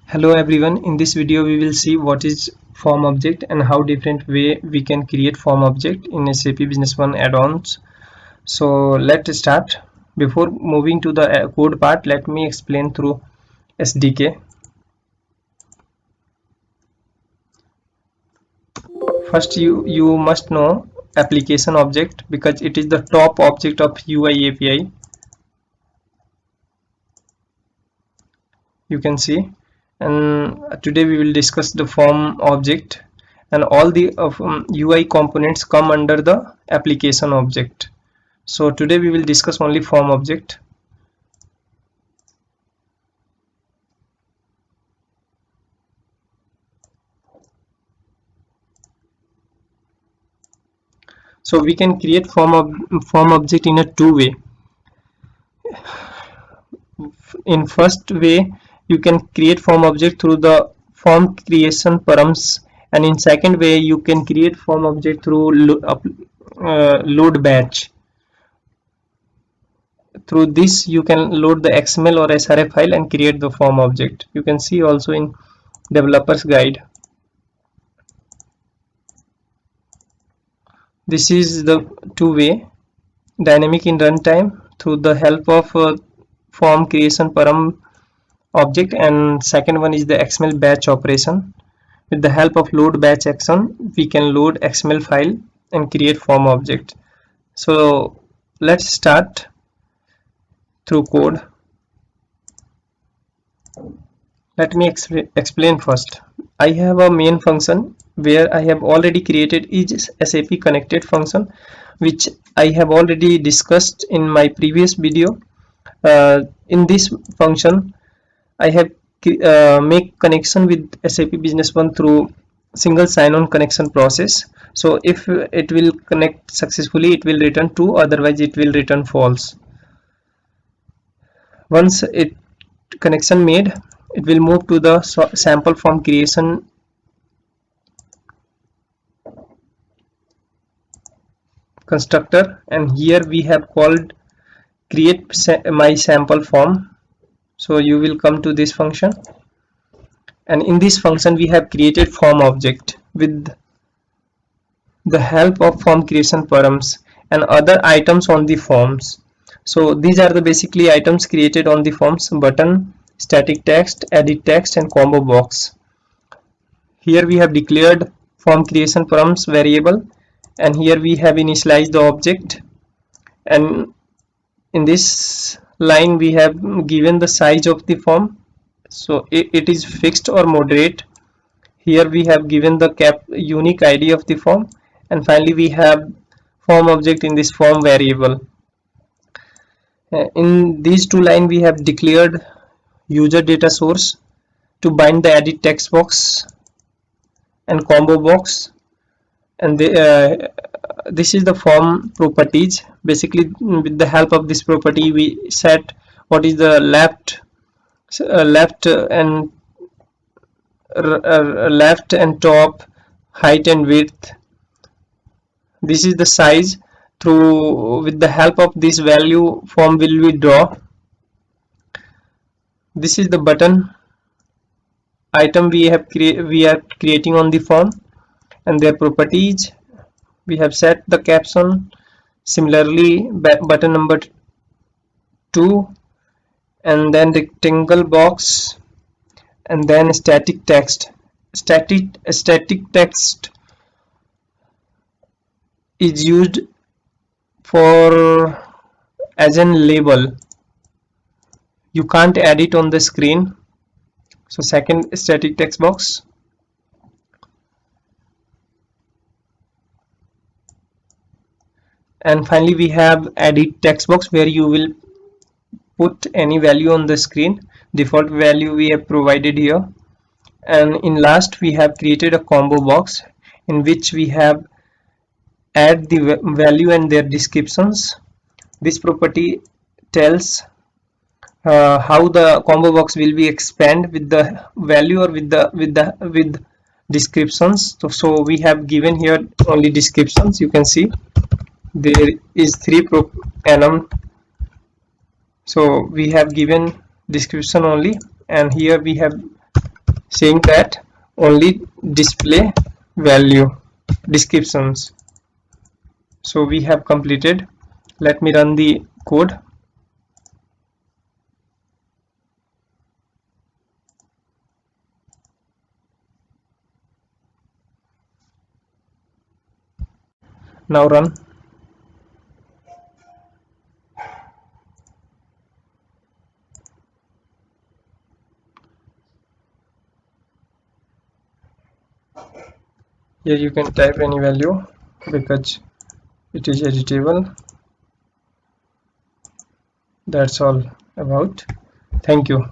Hello everyone, in this video we will see what is form object and how different way we can create form object in SAP Business One add-ons. So let's start. Before moving to the code part, let me explain through SDK. First you must know application object because it is the top object of UI API. You can see, and today we will discuss the form object, and all the UI components come under the application object. So today we will discuss only form object. So we can create form object in a two way. In first way, you can create form object through the form creation params, and in second way you can create form object through load batch. Through this you can load the XML or SRA file and create the form object. You can see also in developers guide. This is the two way, dynamic in runtime through the help of form creation param object, and second one is the XML batch operation. With the help of load batch action we can load XML file and create form object. So let's start through code. Let me explain first. I have a main function where I have already created each SAP connected function, which I have already discussed in my previous video. In this function I have make connection with SAP Business One through single sign-on connection process. So if it will connect successfully, it will return true, otherwise it will return false. Once it connection made, it will move to the sample form creation constructor, and here we have called create my sample form. So you will come to this function, and in this function we have created form object with the help of form creation params and other items on the forms. So these are the basically items created on the forms: button, static text, edit text, and combo box. Here we have declared form creation params variable, and here we have initialized the object, and in this line we have given the size of the form. So it is fixed or moderate. Here we have given the unique ID of the form, and finally we have form object in this form variable. In these two lines we have declared user data source to bind the edit text box and combo box, and this is the form properties. Basically with the help of this property we set what is the left and top, height and width. This is the size. Through with the help of this value form will we draw. This is the button item we are creating on the form, and their properties. We have set the caption, similarly button number 2, and then rectangle box, and then static text. Static text is used for as an label. You can't add it on the screen. So second static text box. And finally we have edit text box where you will put any value on the screen. Default value we have provided here. And in last we have created a combo box in which we have add the value and their descriptions. This property tells how the combo box will be expand with the value or with descriptions. So we have given here only descriptions. You can see there is 3 annum, so we have given description only, and here we have saying that only display value descriptions. So we have completed. Let me run the code. Now run. Here you can type any value because it is editable. That's all about. Thank you.